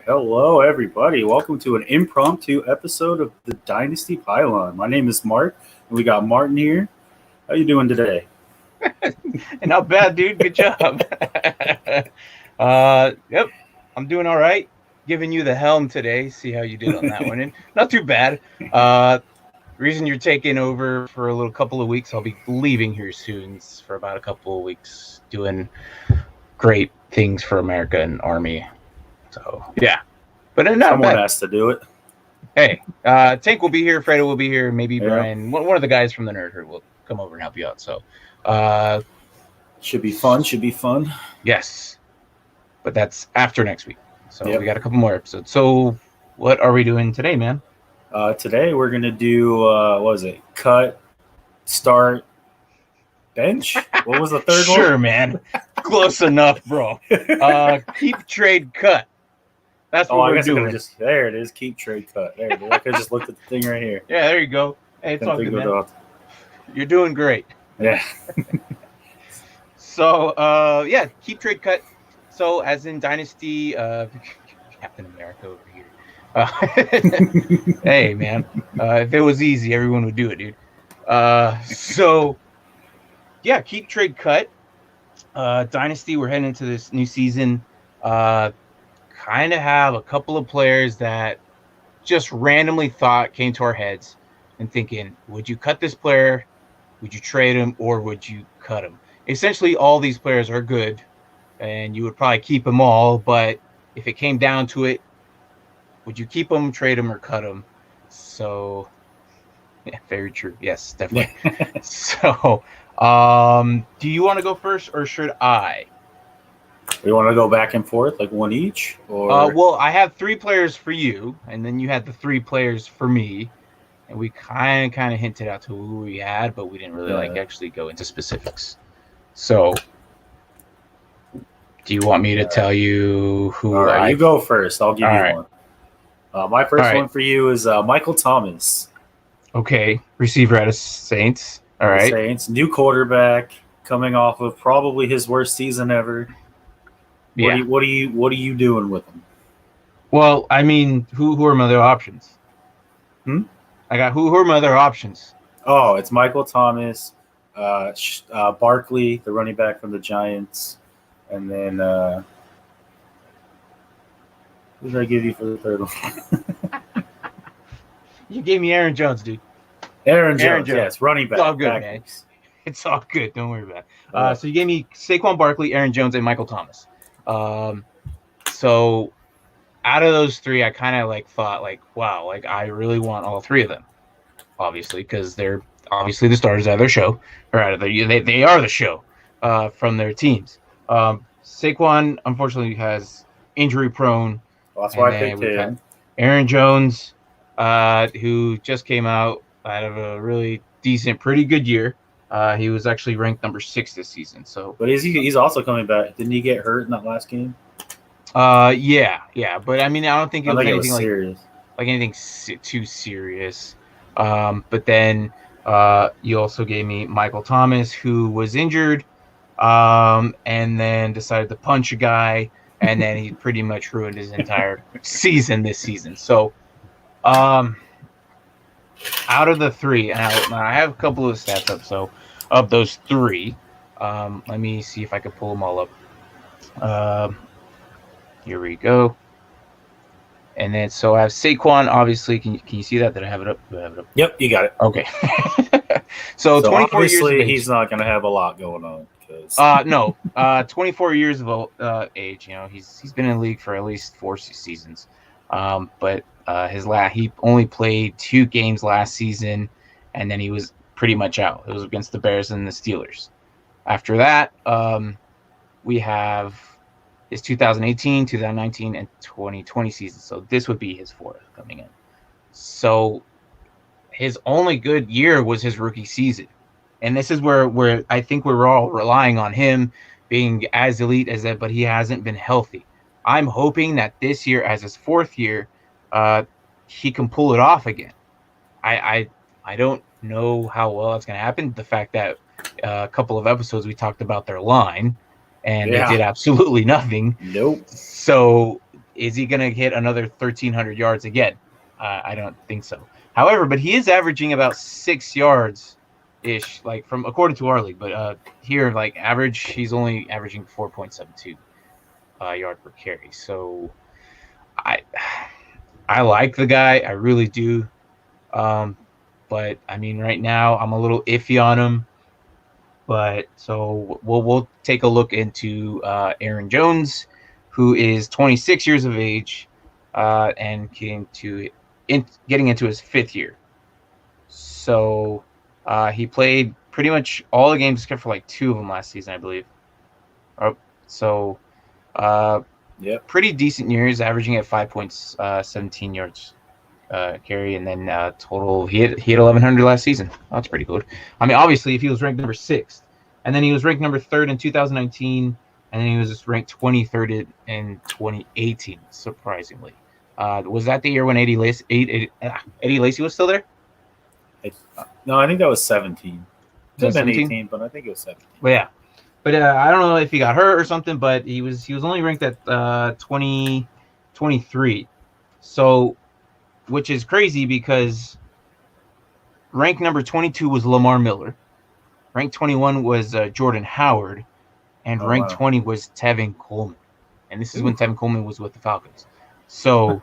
Hello, everybody. Welcome to an impromptu episode of the Dynasty Pylon. My name is Mark, and we got Martin here. How you doing today? Not bad, dude. Good job. Yep, I'm doing all right. Giving you the helm today. See how you did on that one. And not too bad. Reason you're taking over for a little couple of weeks. I'll be leaving here soon for about a couple of weeks, doing great things for America and Army. So yeah, but not Someone bad. has to do it. Hey, Tank will be here. Fredo will be here. Maybe Brian. One of the guys from the Nerd Herd will come over and help you out. So. Should be fun. Yes, but that's after next week. So we got a couple more episodes. So what are we doing today, man? Today we're gonna do what was it? Cut, start, bench. What was the third one? Sure, man. Close enough, bro. Keep, trade, cut. That's what we're doing. There it is. Keep, trade, cut. There it is. I could just looked at the thing right here. Yeah, there you go. Hey, it's all good, man. You're doing great. Yeah. So, keep, trade, cut. So, as in Dynasty, Captain America over here. Hey, man. If it was easy, everyone would do it, dude. Keep, trade, cut. Dynasty, we're heading into this new season. Kind of have a couple of players that just randomly came to our heads and thinking, would you cut this player? Would you trade him, or would you cut him? Essentially, all these players are good, and you would probably keep them all. But if it came down to it, would you keep them, trade them, or cut them? So, yeah, very true. Yes, definitely. So, do you want to go first, or should I? We want to go back and forth, like one each? Or well, I have 3 players for you, and then you had the 3 players for me. And we kind of hinted out to who we had, but we didn't really actually go into specifics. So, do you want me to tell you who? All right, you go first. I'll give you one. My first one for you is Michael Thomas. Okay, receiver out of Saints. All right, Saints, new quarterback, coming off of probably his worst season ever. Yeah. What are you doing with him? Well, I mean, who are my other options? I got who are my other options? Oh, it's Michael Thomas, Barkley, the running back from the Giants, and then who did I give you for the third one? You gave me Aaron Jones, dude. Aaron Jones, yes, running back. It's all good, man. It's all good. Don't worry about it. So you gave me Saquon Barkley, Aaron Jones, and Michael Thomas. So out of those 3, I kind of thought wow, I really want all 3 of them, obviously, because they're obviously the stars of their show, or out of they are the show from their teams. Saquon unfortunately has injury prone. Well, that's why I picked him. Aaron Jones, who just came out of a really decent, pretty good year. He was actually ranked number 6 this season. So, but he's also coming back. Didn't he get hurt in that last game? Yeah. But I mean, I don't think it was anything serious. Like anything too serious. But then you also gave me Michael Thomas, who was injured, and then decided to punch a guy, and then he pretty much ruined his entire season this season. So, out of the 3, and I have a couple of stats up. So, of those 3, let me see if I can pull them all up. Here we go. And then, so I have Saquon, obviously. Can you see that? Did I have it up? Do I have it up? Yep, you got it. Okay. so 24 obviously, years of age. He's not going to have a lot going on. No. 24 years of age. You know, he's been in the league for at least 4 seasons. But he only played 2 games last season, and then he was pretty much out. It was against the Bears and the Steelers. After that, we have his 2018, 2019, and 2020 season. So this would be his 4th coming in. So his only good year was his rookie season. And this is where I think we're all relying on him being as elite as that, but he hasn't been healthy. I'm hoping that this year, as his 4th year, he can pull it off again. I don't know how well that's going to happen. The fact that a couple of episodes we talked about their line, and they did absolutely nothing. Nope. So is he going to hit another 1,300 yards again? I don't think so. However, but he is averaging about 6 yards ish, like from according to our league. But here, like average, he's only averaging 4.72 yard per carry. So I like the guy, I really do. But I mean, right now I'm a little iffy on him. But so we'll take a look into Aaron Jones, who is 26 years of age, and getting into his 5th year. So he played pretty much all the games except for like 2 of them last season, I believe. So pretty decent years, averaging at 5.17 yards carry, and then total he had 1,100 last season. Oh, that's pretty good. I mean, obviously, if he was ranked number 6th, and then he was ranked number 3rd in 2019, and then he was just ranked 23rd in 2018. Surprisingly, was that the year when Eddie Lacy was still there? No, I think that was 17. It could have been 17? 18, but I think it was 17. But yeah, but I don't know if he got hurt or something. But he was only ranked at 23. So, which is crazy because rank number 22 was Lamar Miller, rank 21 was Jordan Howard, and rank 20 was Tevin Coleman. And this is when Tevin Coleman was with the Falcons. So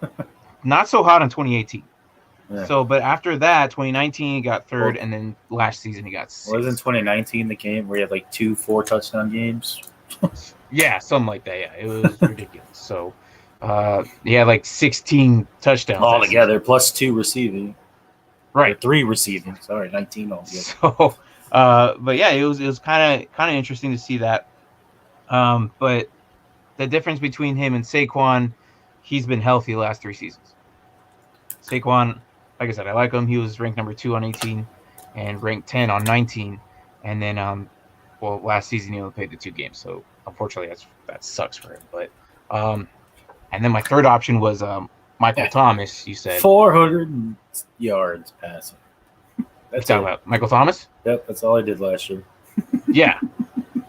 not so hot in 2018. Yeah. So, but after that, 2019 he got 3rd, and then last season he got 6th. Wasn't 2019 the game where he had like 2 4-touchdown games? Yeah, something like that. Yeah, it was ridiculous. So he had like 16 touchdowns all together, plus 2 receiving. Right, 3 receiving. Sorry, 19 altogether. So, but yeah, it was kind of interesting to see that. But the difference between him and Saquon, he's been healthy the last 3 seasons. Saquon, like I said, I like him. He was ranked number 2 on 18 and ranked 10 on 19. And then, last season he only played the 2 games. So unfortunately, that sucks for him. But, and then my 3rd option was Michael Thomas. You said 400 yards passing. That's talking about Michael Thomas. Yep, that's all I did last year. Yeah,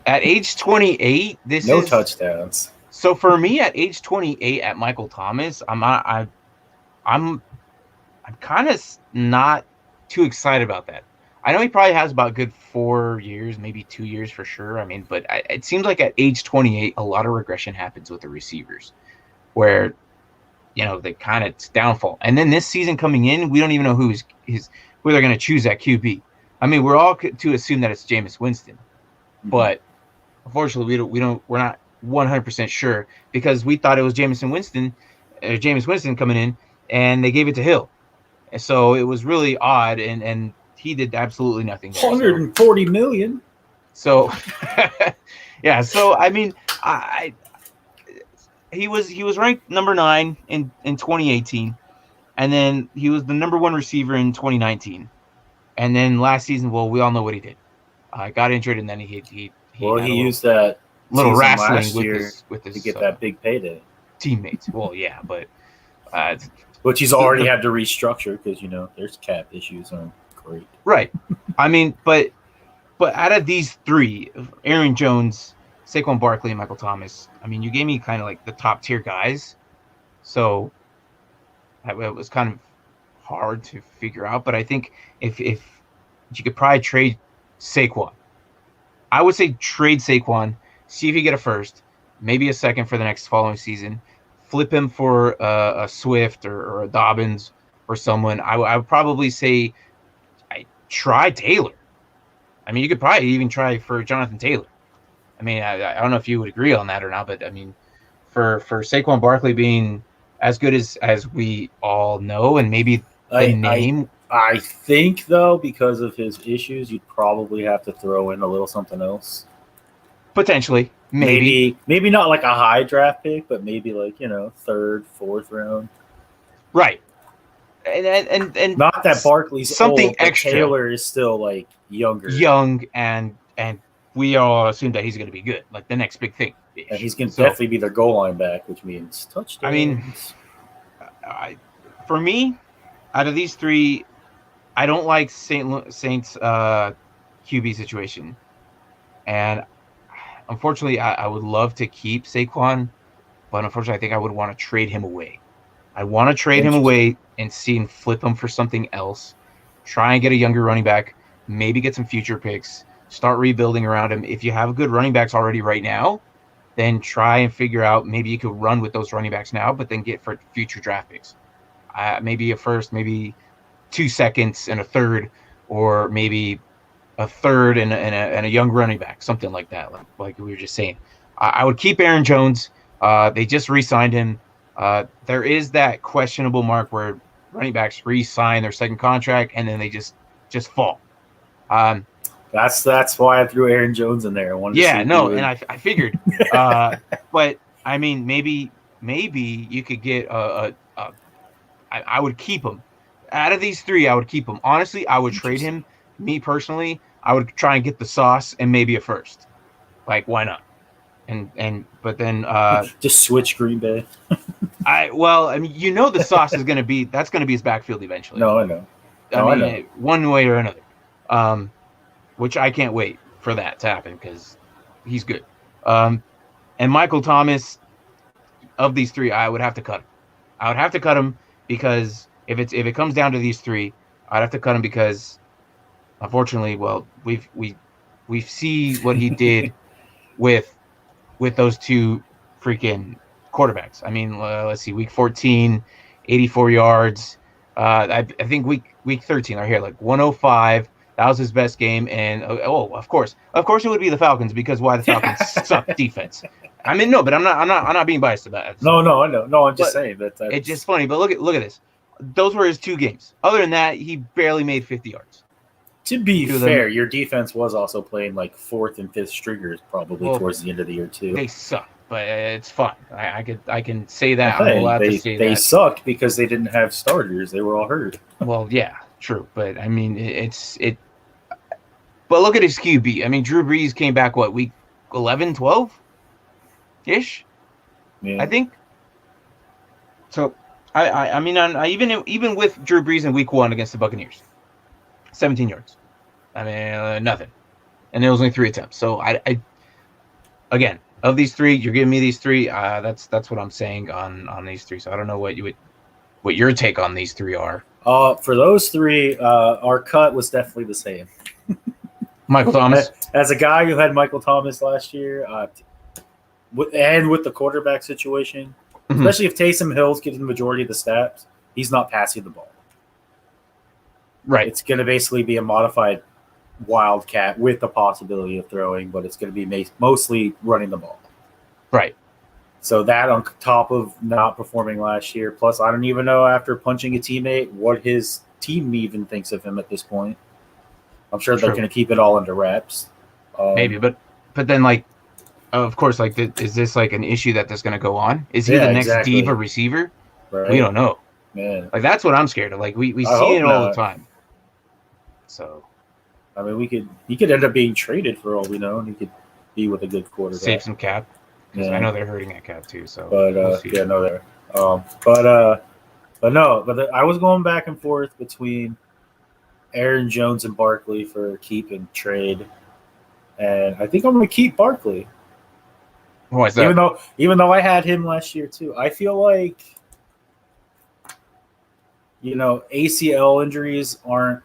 at age 28, no touchdowns. So for me, at age 28, at Michael Thomas, I'm kind of not too excited about that. I know he probably has about good 4 years, maybe 2 years for sure. I mean, but it seems like at age 28, a lot of regression happens with the receivers, where they kind of downfall. And then this season coming in, we don't even know who they're going to choose at QB. I mean, we're all to assume that it's Jameis Winston, but unfortunately, we're not 100% sure, because we thought it was Jameis Winston coming in, and they gave it to Hill. And so it was really odd, and he did absolutely nothing there. 140 million. So, yeah. So I mean, he was ranked number 9 in 2018, and then he was the number 1 receiver in 2019, and then last season, well, we all know what he did. Got injured, and then he used that little wrestling with his to get that big payday. Teammates. Well, yeah, but which he's already had to restructure because there's cap issues aren't great. Right. I mean, but out of these 3, Aaron Jones, Saquon Barkley, and Michael Thomas, I mean, you gave me kind of like the top tier guys, so it was kind of hard to figure out. But I think if you could probably trade Saquon, I would say trade Saquon, see if you get a 1st, maybe a 2nd for the next following season, flip him for a Swift or a Dobbins or someone. I would probably say try Taylor. I mean, you could probably even try for Jonathan Taylor. I mean, I don't know if you would agree on that or not, but I mean, for Saquon Barkley being as good as we all know, and maybe the name. I think, though, because of his issues, you'd probably have to throw in a little something else. Potentially. Maybe not like a high draft pick, but maybe like, 3rd, 4th round. Right. And not that Barkley's something old, extra. Taylor is still like young, and we all assume that he's going to be good, like the next big thing. And he's going to definitely be their goal line back, which means touchdowns. I mean, for me, out of these 3, I don't like Saints QB situation, and unfortunately, I would love to keep Saquon, but unfortunately, I think I would want to trade him away. I want to trade him away and see and flip him for something else. Try and get a younger running back, maybe get some future picks, start rebuilding around him. If you have good running backs already right now, then try and figure out maybe you could run with those running backs now, but then get for future draft picks. Maybe a first, maybe 2 seconds and a third, or maybe a third and a young running back, something like that, like we were just saying. I would keep Aaron Jones. They just re-signed him. There is that questionable mark where running backs re-sign their second contract and then they just fall. That's why I threw Aaron Jones in there. And I figured. But I mean, maybe you could get I would keep him. Out of these three, I would keep him. Honestly, I would trade him. Me personally, I would try and get the sauce and maybe a first. Like, why not? But then just switch Green Bay. I mean, the sauce is gonna be his backfield eventually. No, I know. I know. One way or another. Which I can't wait for that to happen because he's good. And Michael Thomas, of these three, I would have to cut him. I would have to cut him because if it comes down to these three, I'd have to cut him because, unfortunately, well, we see what he did with those two freaking quarterbacks. I mean, let's see, week 14, 84 yards. I think week 13 right here, like 105. That was his best game, and of course it would be the Falcons because why the Falcons suck defense. I mean, no, but I'm not being biased about it. No, I know. No, I'm just saying that. It's just funny. But look at this. Those were his 2 games. Other than that, he barely made 50 yards. To be fair, your defense was also playing like 4th and 5th stringers probably towards the end of the year too. They suck, but it's fun. I can say that. I'm allowed to say that. They sucked because they didn't have starters. They were all hurt. Well, yeah, true. But I mean, But look at his QB. I mean, Drew Brees came back, week 11, 12-ish? Yeah. I think. So, I mean, even with Drew Brees in week 1 against the Buccaneers, 17 yards. I mean, nothing. And there was only 3 attempts. So, again, of these 3, you're giving me these 3. That's what I'm saying on these 3. So, I don't know what your take on these 3 are. For those 3, our cut was definitely the same. Michael Thomas. As a guy who had Michael Thomas last year, and with the quarterback situation, especially if Taysom Hill's getting the majority of the snaps, he's not passing the ball. Right. It's going to basically be a modified Wildcat with the possibility of throwing, but it's going to be mostly running the ball. Right. So that on top of not performing last year, plus I don't even know after punching a teammate what his team even thinks of him at this point. I'm sure they're going to keep it all under wraps. Maybe, but then, like, of course, like, is this like an issue that's going to go on? Is he the next diva receiver? Right. We don't know. Man. Like, that's what I'm scared of. Like, we see it all the time. So, I mean, he could end up being traded for all we know, and he could be with a good quarterback. Save some cap. Because I know they're hurting at cap too. So, but I was going back and forth between Aaron Jones and Barkley for keep and trade, and I think I'm going to keep Barkley. Why is that? Even though I had him last year too, I feel like ACL injuries aren't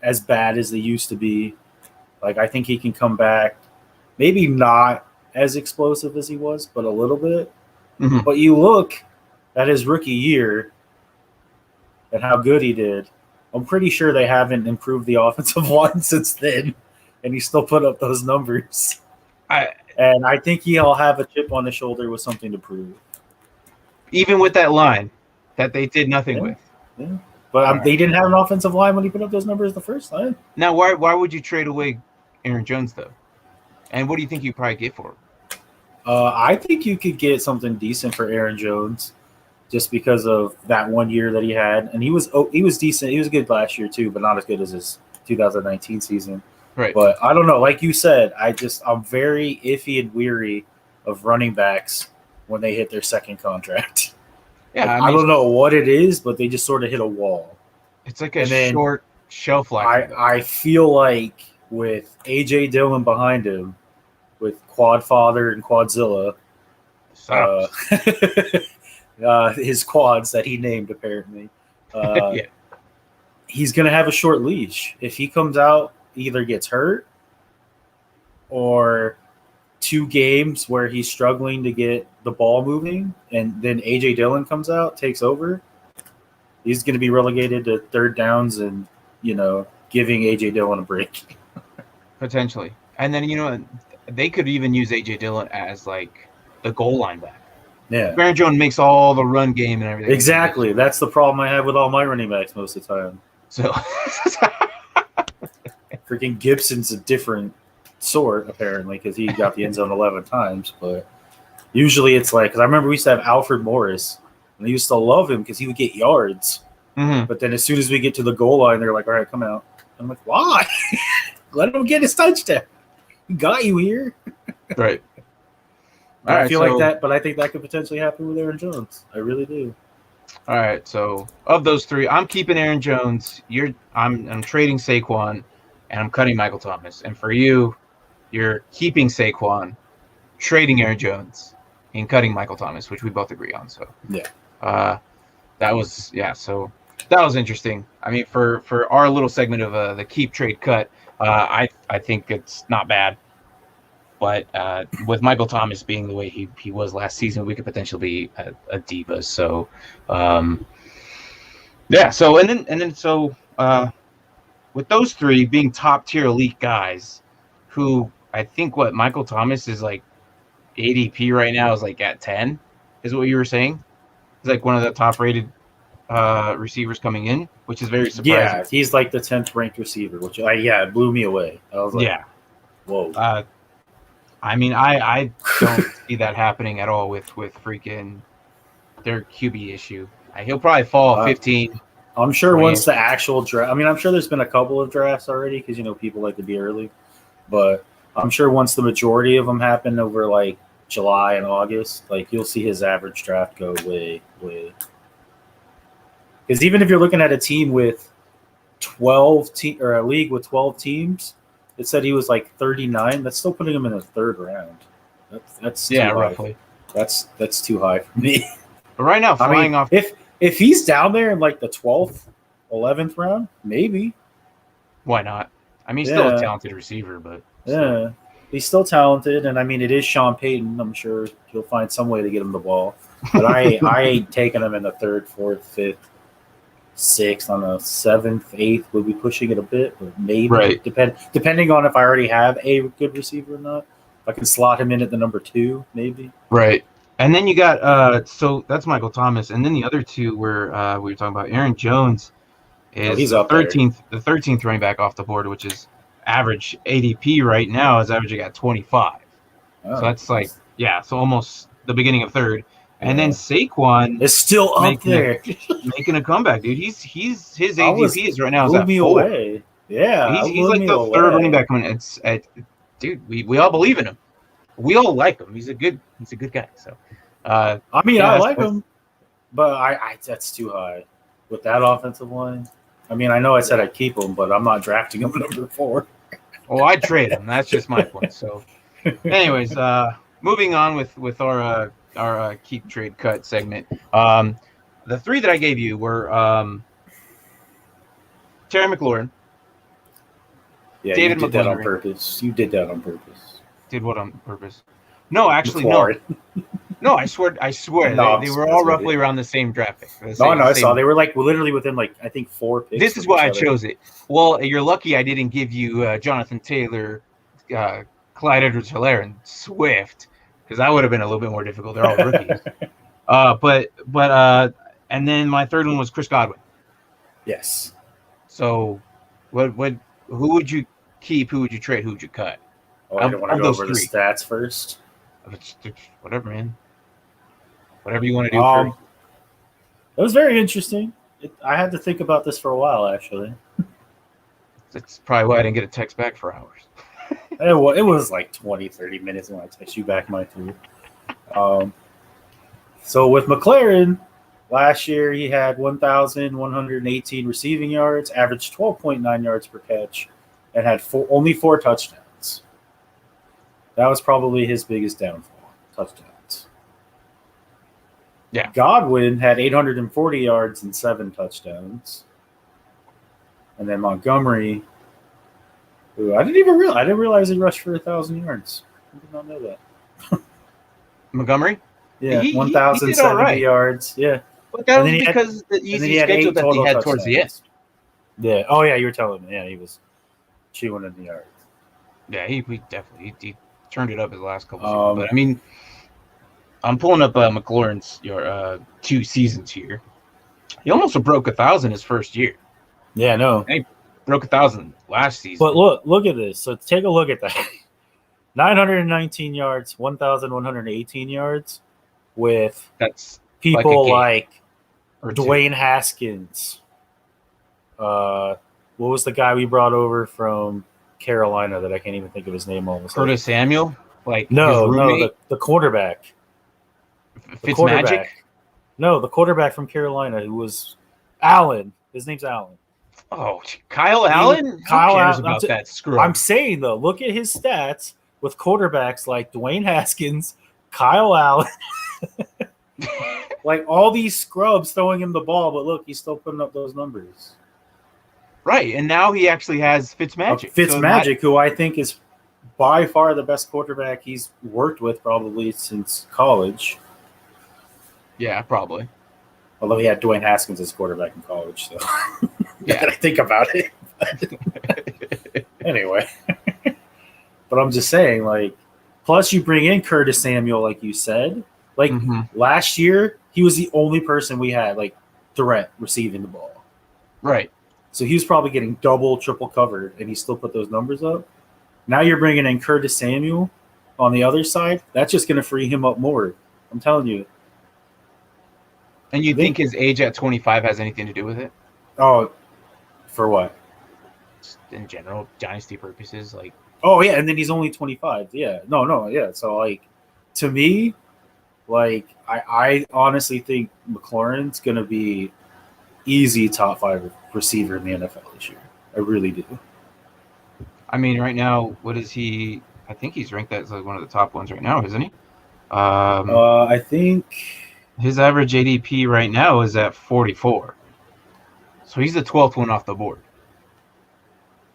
as bad as they used to be. Like I think he can come back, maybe not as explosive as he was, but a little bit. Mm-hmm. But you look at his rookie year and how good he did. I'm pretty sure they haven't improved the offensive line since then, and he still put up those numbers. And I think he'll have a chip on his shoulder with something to prove. Even with that line that they did nothing with. Yeah. But they didn't have an offensive line when he put up those numbers the first time. Now, why would you trade away Aaron Jones, though? And what do you think you probably get for him? I think you could get something decent for Aaron Jones just because of that 1 year that he had. And he was decent. He was good last year, too, but not as good as his 2019 season. Right. But I don't know. Like you said, I'm very iffy and weary of running backs when they hit their second contract. Yeah, I don't know what it is, but they just sort of hit a wall. It's like a short shelf life. I feel like with A.J. Dillon behind him, with Quad Father and Quadzilla, Sucks. His quads that he named apparently. Yeah. He's going to have a short leash. If he comes out, either gets hurt or 2 games where he's struggling to get the ball moving, and then AJ Dillon comes out, takes over, he's going to be relegated to third downs and, giving AJ Dillon a break. Potentially. And then, they could even use AJ Dillon as like the goal line back. Yeah. Aaron Jones makes all the run game and everything. Exactly. That's the problem I have with all my running backs most of the time. So freaking Gibson's a different sort, apparently, because he got the end zone 11 times. But usually it's like, because I remember we used to have Alfred Morris, and I used to love him because he would get yards. Mm-hmm. But then as soon as we get to the goal line, they're like, all right, come out. I'm like, why? Let him get his touchdown. He got you here. Right. I feel like that, but I think that could potentially happen with Aaron Jones. I really do. All right, so of those 3, I'm keeping Aaron Jones. I'm trading Saquon, and I'm cutting Michael Thomas. And for you, you're keeping Saquon, trading Aaron Jones, and cutting Michael Thomas, which we both agree on. So yeah, that was interesting. I mean, for our little segment of the keep trade cut, I think it's not bad. But with Michael Thomas being the way he was last season, we could potentially be a diva. So, yeah. So and then with those 3 being top tier elite guys, who I think Michael Thomas is like ADP right now is like at 10, is what you were saying. He's like one of the top rated receivers coming in, which is very surprising. Yeah, he's like the 10th ranked receiver, which it blew me away. I was like, yeah, whoa. I mean, I don't see that happening at all with freaking their QB issue. He'll probably fall 15. I'm sure once the actual draft – I mean, I'm sure there's been a couple of drafts already because, people like to be early. But I'm sure once the majority of them happen over, like, July and August, like, you'll see his average draft go way, way. Because even if you're looking at a team with 12 – or a league with 12 teams – it said he was like 39. That's still putting him in the 3rd round. That's too high. Roughly. That's too high for me. But right now, flying off. If he's down there in like the 12th, 11th round, maybe. Why not? I mean, he's still a talented receiver, but yeah, he's still talented. And I mean, it is Sean Payton. I'm sure he'll find some way to get him the ball. But I ain't taking him in the 3rd, 4th, 5th. 6th, on the 7th, 8th, we'll be pushing it a bit, but maybe depending on if I already have a good receiver or not. If I can slot him in at the number 2, maybe. Right. And then you got so that's Michael Thomas, and then the other 2 were we were talking about. Aaron Jones is he's the up there. 13th running back off the board, which is average ADP right now is averaging at 25. So that's like so almost the beginning of 3rd. And then Saquon is still up there, making a comeback, dude. His ADP is right now is at 4. Away. Yeah, he's like the 3rd running back coming. Dude, we all believe in him. We all like him. He's a good guy. So, I mean, I like him, but I that's too high with that offensive line. I mean, I know I said I'd keep him, but I'm not drafting him number 4. Oh, I'd trade him. That's just my point. So, anyways, moving on with our keep trade cut segment. The 3 that I gave you were Terry McLaurin. Yeah, David you did that on Montgomery. purpose. You did that on purpose. Did what on purpose? No, actually, no. No, I swear. No, they were all roughly around the same draft pick. I saw. They were like literally within like I think 4 picks. This is why I chose it. Well, you're lucky I didn't give you Jonathan Taylor, Clyde Edwards-Helaire, and Swift, because that would have been a little bit more difficult. They're all rookies. But and then my 3rd one was Chris Godwin. Yes. So, who would you keep? Who would you trade? Who would you cut? Oh, I don't want to go over the stats first. Whatever, man. Whatever you want to do. It was very interesting. I had to think about this for a while, actually. That's probably why I didn't get a text back for hours. It was like 20, 30 minutes when I text you back my 3. So with McLaren, last year he had 1,118 receiving yards, averaged 12.9 yards per catch, and had only 4 touchdowns. That was probably his biggest downfall, touchdowns. Yeah. Godwin had 840 yards and 7 touchdowns. And then Montgomery, who I didn't realize he rushed for 1,000 yards. I did not know that. Montgomery? Yeah, He did 1,070 all right. yards. Yeah. But that And was then he had- because the And then easy he had schedule 8 that he total had touchdowns. towards the end. Yeah. Oh, yeah, you were telling me. Yeah, he was chewing in the yards. Yeah, he definitely he turned it up his last couple seasons. But I mean, I'm pulling up McLaurin's 2 seasons here. He almost broke 1,000 his first year. Yeah, no. He broke 1,000 last season. But look at this. So take a look at that. 919 yards, 1,118 yards with That's people like Dwayne Haskins. What was the guy we brought over from Carolina that I can't even think of his name almost? Curtis Samuel? The quarterback. Fitzmagic? No, the quarterback from Carolina who was Allen. His name's Allen. Oh, Kyle Allen? Who cares about that screw? I'm saying, though, look at his stats with quarterbacks like Dwayne Haskins, Kyle Allen. Like all these scrubs throwing him the ball, but look, he's still putting up those numbers. Right, and now he actually has Fitzmagic. Fitzmagic, who I think is by far the best quarterback he's worked with probably since college. Yeah, probably. Although he had Dwayne Haskins as quarterback in college, so yeah, I think about it. Anyway, but I'm just saying, like, plus you bring in Curtis Samuel, like you said. Like last year, he was the only person we had like threat receiving the ball. Right. So he was probably getting double, triple covered, and he still put those numbers up. Now you're bringing in Curtis Samuel on the other side. That's just going to free him up more. I'm telling you. And you think his age at 25 has anything to do with it? Oh, for what? Just in general, dynasty purposes, like. Oh yeah, and then he's only 25. Yeah, no, yeah. So like, to me, like I honestly think McLaurin's going to be easy top 5 receiver in the NFL this year. I really do. I mean, right now, what is he? I think he's ranked as like one of the top ones right now, isn't he? I think his average ADP right now is at 44. So he's the 12th one off the board.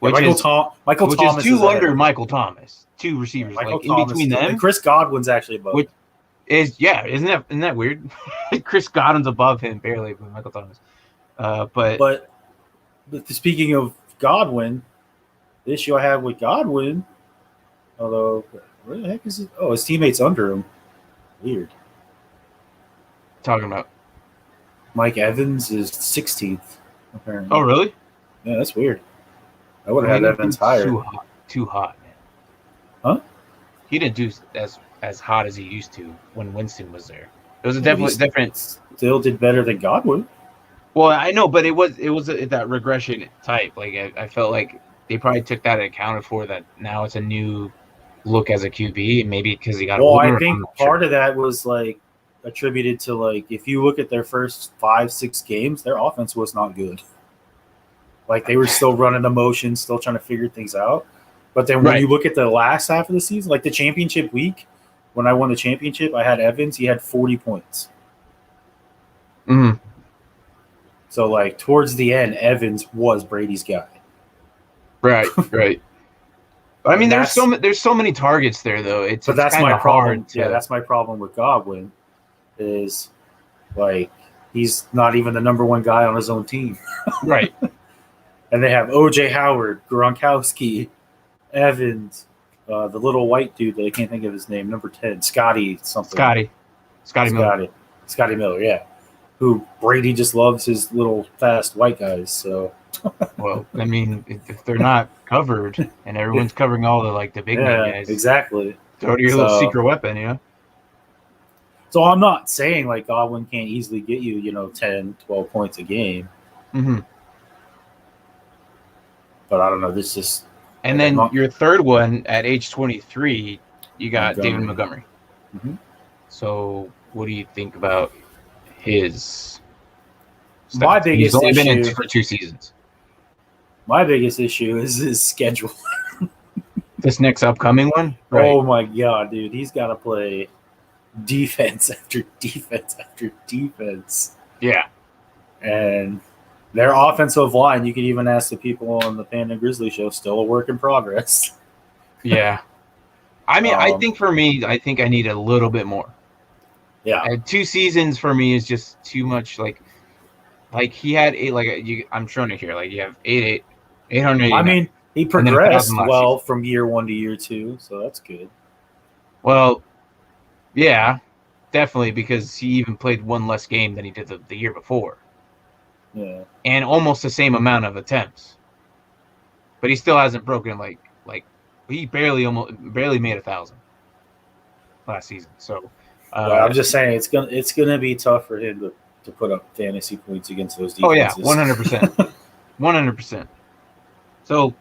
Michael Thomas is 2 under Michael Thomas. 2 receivers, Michael like Thomas in between them. And Chris Godwin's actually above. Isn't that weird? Chris Godwin's above him barely with Michael Thomas. But speaking of Godwin, the issue I have with Godwin, although where the heck is it? Oh, his teammates under him. Weird. Talking about Mike Evans is 16th, apparently. Oh, really? Yeah, that's weird. I would have had Evans higher. Too hot, man. Huh? He didn't do as hot as he used to when Winston was there. It was a definitely different. Still did better than Godwin. Well, I know, but it was that regression type. Like I felt like they probably took that and accounted for that. Now it's a new look as a QB, maybe because he got older. Well, I think part of that was like attributed to like if you look at their first 5-6 games, their offense was not good. Like they were still running the motions, still trying to figure things out. But then when you look at the last half of the season, like the championship week, when I won the championship, I had Evans. He had 40 points. Mm-hmm. So like towards the end, Evans was Brady's guy. Right. I mean, there's so many targets there, though. That's my problem. Yeah, that's my problem with Godwin. Is like he's not even the number 1 guy on his own team. Right. And they have O.J. Howard, Gronkowski, Evans, the little white dude that I can't think of his name, number 10, Scotty something. Scotty Miller, yeah. Who Brady just loves his little fast white guys. So, well, I mean, if they're not covered and everyone's covering all the big man guys, exactly. Throw to your little secret weapon, you know. So I'm not saying like Godwin can't easily get you, 10, 12 points a game. Mm-hmm. But I don't know. This just and then your third one at age 23, you got David Montgomery. Mm-hmm. So what do you think about his? My biggest He's only issue been in for 2 seasons. My biggest issue is his schedule. This next upcoming one? Right. Oh my god, dude, he's got to play defense after defense after defense. Yeah. And their offensive line, you could even ask the people on the Panda Grizzly show, still a work in progress. Yeah. I mean, I think for me, I think I need a little bit more. Yeah. 2 seasons for me is just too much. Like he had I'm showing it here. Like you have 889. I mean, he and then 1,000 progressed last well season. from year 1 to year 2, so that's good. Well, yeah, definitely, because he even played one less game than he did the year before. Yeah. And almost the same amount of attempts. But he still hasn't broken like he barely made 1,000 last season. So I'm just saying it's gonna be tough for him to put up fantasy points against those defenses. 100%. 100%. So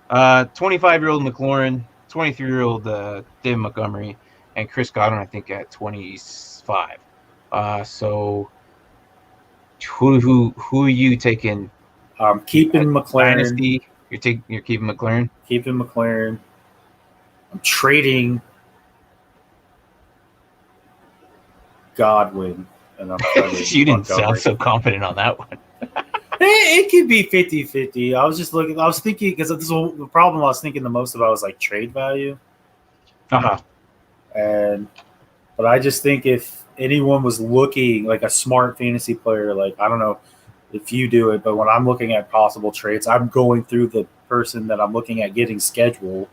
25-year-old McLaurin, 23-year-old David Montgomery, and Chris Godwin, I think, at 25. So who are you taking? Keeping McLaren. Dynasty, you're keeping McLaren? Keeping McLaren. I'm trading Godwin. And I'm you didn't sound so confident on that one. It could be 50-50. I was thinking, because this is the problem I was thinking the most about was like trade value. Uh-huh. But I just think if anyone was looking like a smart fantasy player, like, I don't know if you do it, but when I'm looking at possible trades, I'm going through the person that I'm looking at getting schedule.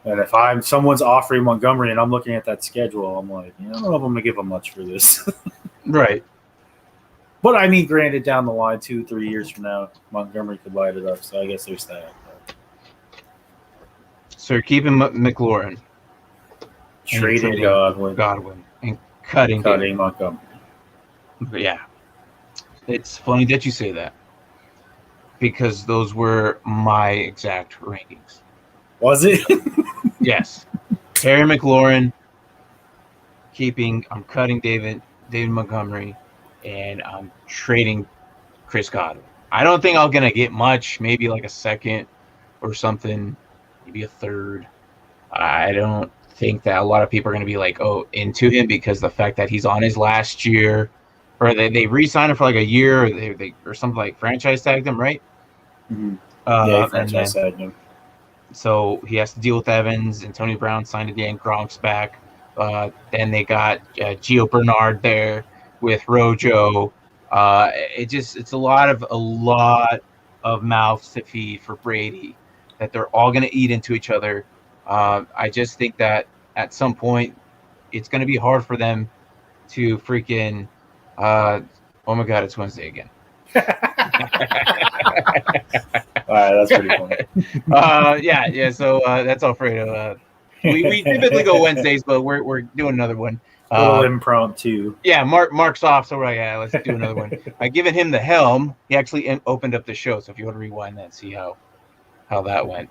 And if someone's offering Montgomery and I'm looking at that schedule, I'm like, I don't know if I'm gonna give them much for this. Right. But I mean, granted, down the line, 2-3 years from now, Montgomery could light it up. So I guess there's that. So you're keeping McLaurin, trading Godwin, and cutting Montgomery. Yeah, it's funny that you say that, because those were my exact rankings. Was it? Yes. Terry McLaurin, I'm cutting David Montgomery, and I'm trading Chris Godwin. I don't think I'm going to get much, maybe like a second or something, maybe a third. I don't think that a lot of people are going to be like, into him, because the fact that he's on his last year, or they re-signed him for like a year, or something, like franchise tagged him, right? Mm-hmm. Yeah, franchise tagged him. So he has to deal with Evans, and Tony Brown signed a Dan Gronk's back. Then they got Gio Bernard there with Rojo. It's a lot of mouths to feed for Brady, that they're all going to eat into each other. I just think that at some point it's going to be hard for them to freaking. Oh my God, it's Wednesday again. All right, that's pretty funny. Yeah. So that's Alfredo. We typically go Wednesdays, but we're doing another one. A little impromptu. Yeah, Mark's off, so let's do another one. I given him the helm. He actually opened up the show, so if you want to rewind that, see how that went.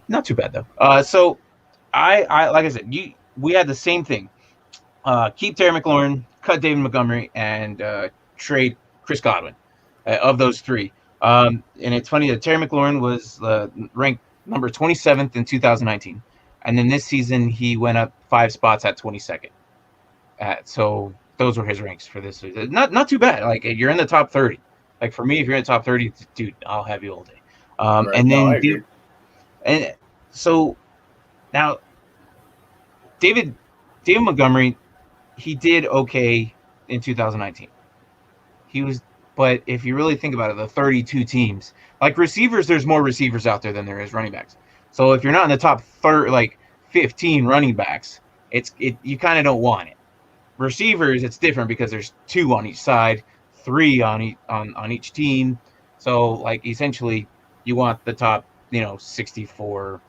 Not too bad though. So I like I said, we had the same thing. Keep Terry McLaurin, cut David Montgomery, and trade Chris Godwin. Of those three. And it's funny that Terry McLaurin was ranked number 27th in 2019. And then this season, he went up 5 spots at 22nd. So those were his ranks for this season. Not too bad. Like, you're in the top 30. Like, for me, if you're in the top 30, dude, I'll have you all day. Right. And then, and so now, David Montgomery, he did okay in 2019. But if you really think about it, the 32 teams, like receivers, there's more receivers out there than there is running backs. So if you're not in the top 15 running backs, you kind of don't want it. Receivers, it's different because there's 2 on each side, 3 on each team. So like essentially, you want the top 64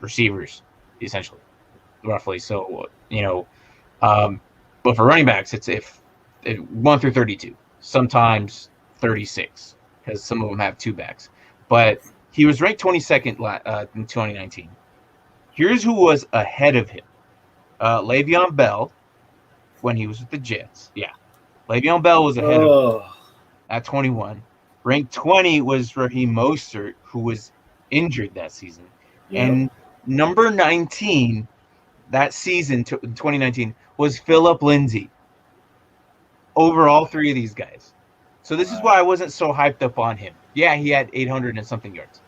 receivers essentially, roughly. So but for running backs, it's 1 through 32. Sometimes 36, because some of them have 2 backs. But he was ranked 22nd in 2019. Here's who was ahead of him. Le'Veon Bell, when he was with the Jets. Yeah. Le'Veon Bell was ahead of him at 21. Ranked 20 was Raheem Mostert, who was injured that season. Yep. And number 19, that season, 2019, was Philip Lindsay over all three of these guys. So this is why I wasn't so hyped up on him. Yeah, he had 800 and something yards,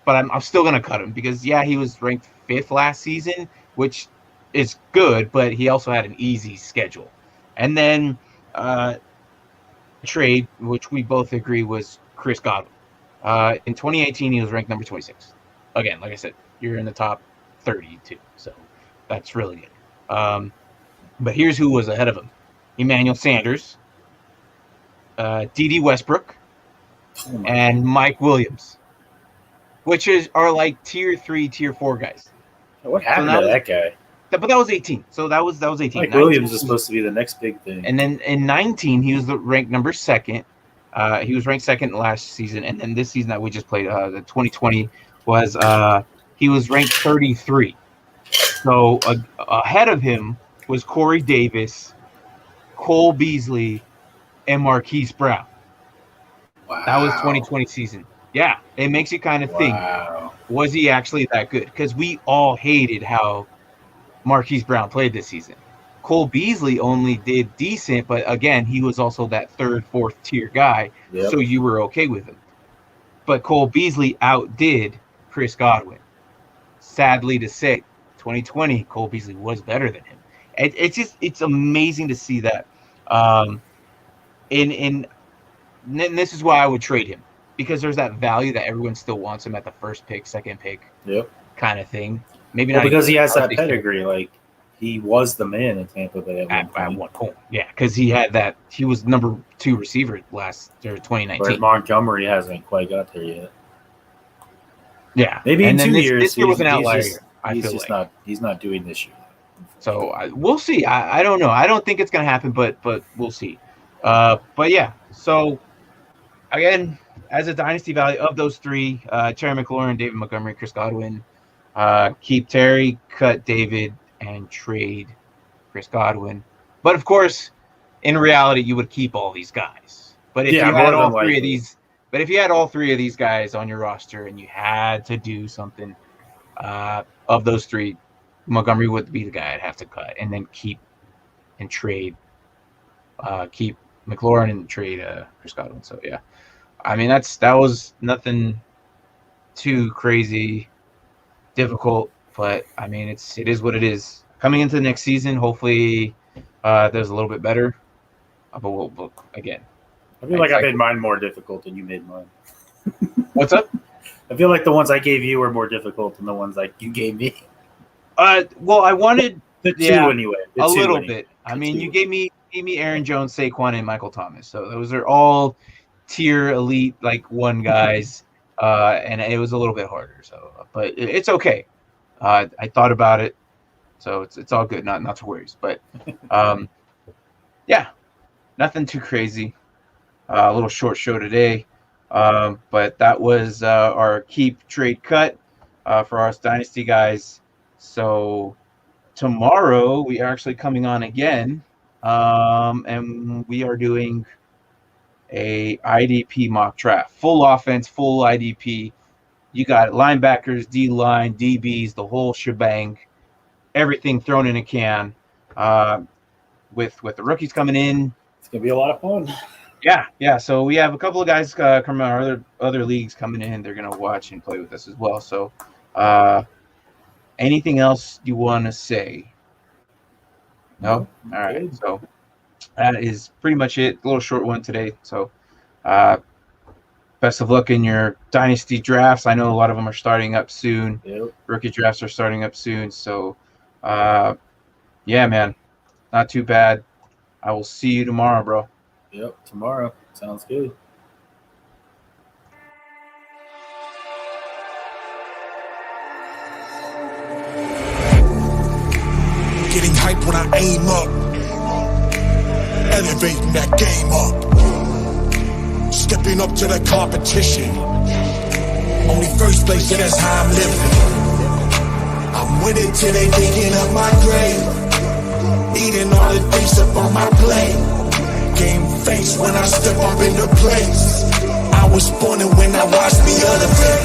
but I'm still going to cut him because, yeah, he was ranked 5th last season, which is good, but he also had an easy schedule. And then trade, which we both agree was Chris Godwin. In 2018, he was ranked number 26. Again, like I said, you're in the top 32, so that's really good. But here's who was ahead of him: Emmanuel Sanders, D.D. Westbrook, and Mike Williams, which are like tier 3, tier 4 guys. What happened to that guy? But that was 18. So that was 18. Mike Williams is supposed to be the next big thing. And then in 19, he was ranked number 2nd. He was ranked 2nd last season, and then this season that we just played, the 2020, was he was ranked 33. So ahead of him was Corey Davis, Cole Beasley, and Marquise Brown. Wow. That was 2020 season. Yeah, it makes you kind of think, was he actually that good? Because we all hated how Marquise Brown played this season. Cole Beasley only did decent, but again, he was also that 3rd, 4th tier guy, so you were okay with him. But Cole Beasley outdid Chris Godwin. Sadly to say, 2020, Cole Beasley was better than him. It's amazing to see that. And this is why I would trade him, because there's that value that everyone still wants him at the 1st pick, 2nd pick, kind of thing. Maybe not because he has that pedigree. Like, he was the man in Tampa Bay at one point. Yeah, because he had that. He was number 2 receiver last 2019. Whereas Montgomery hasn't quite got there yet. Yeah, maybe in 2 years. This year was an outlier. He's not doing this year. So we'll see. I don't know. I don't think it's going to happen, but we'll see. But yeah. So again, as a dynasty value of those 3, Terry McLaurin, David Montgomery, Chris Godwin, keep Terry, cut David, and trade Chris Godwin. But of course, in reality, you would keep all these guys. But if you had all 3 of these, if you had all 3 of these guys on your roster and you had to do something, of those 3, Montgomery would be the guy I'd have to cut, and then keep and trade, keep McLaurin and trade Chris Godwin. So yeah, I mean that was nothing too crazy, difficult. But I mean, it is what it is. Coming into the next season, hopefully, there's a little bit better. But we'll again. I feel like I made mine more difficult than you made mine. What's up? I feel like the ones I gave you were more difficult than the ones like you gave me. Well, I wanted the 2 anyway. A little bit. I mean, you gave me Aaron Jones, Saquon, and Michael Thomas. So those are all tier elite like 1 guys, and it was a little bit harder. So, but it's okay. I thought about it, so it's all good. Not to worry. But yeah, nothing too crazy. A little short show today, but that was our keep trade cut for our dynasty guys. So tomorrow we are actually coming on again, and we are doing a IDP mock draft, full offense, full IDP. You got linebackers, D-line, DBs, the whole shebang, everything thrown in a can. With the rookies coming in, it's gonna be a lot of fun. Yeah. So we have a couple of guys from our other leagues coming in. They're gonna watch and play with us as well. So, anything else you want to say? No. All right. So that is pretty much it. A little short one today. So, best of luck in your dynasty drafts. I know a lot of them are starting up soon. Yep. Rookie drafts are starting up soon. So, yeah, man, not too bad. I will see you tomorrow, bro. Yep, tomorrow. Sounds good. Getting hype when I aim up, elevating that game up, stepping up to the competition. Only first place, and that's how I'm living. I'm with it till they digging up my grave, eating all the things up on my plate. Game face when I step up into place. I was born and when I watched me elevate.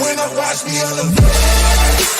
when I watch me elevate.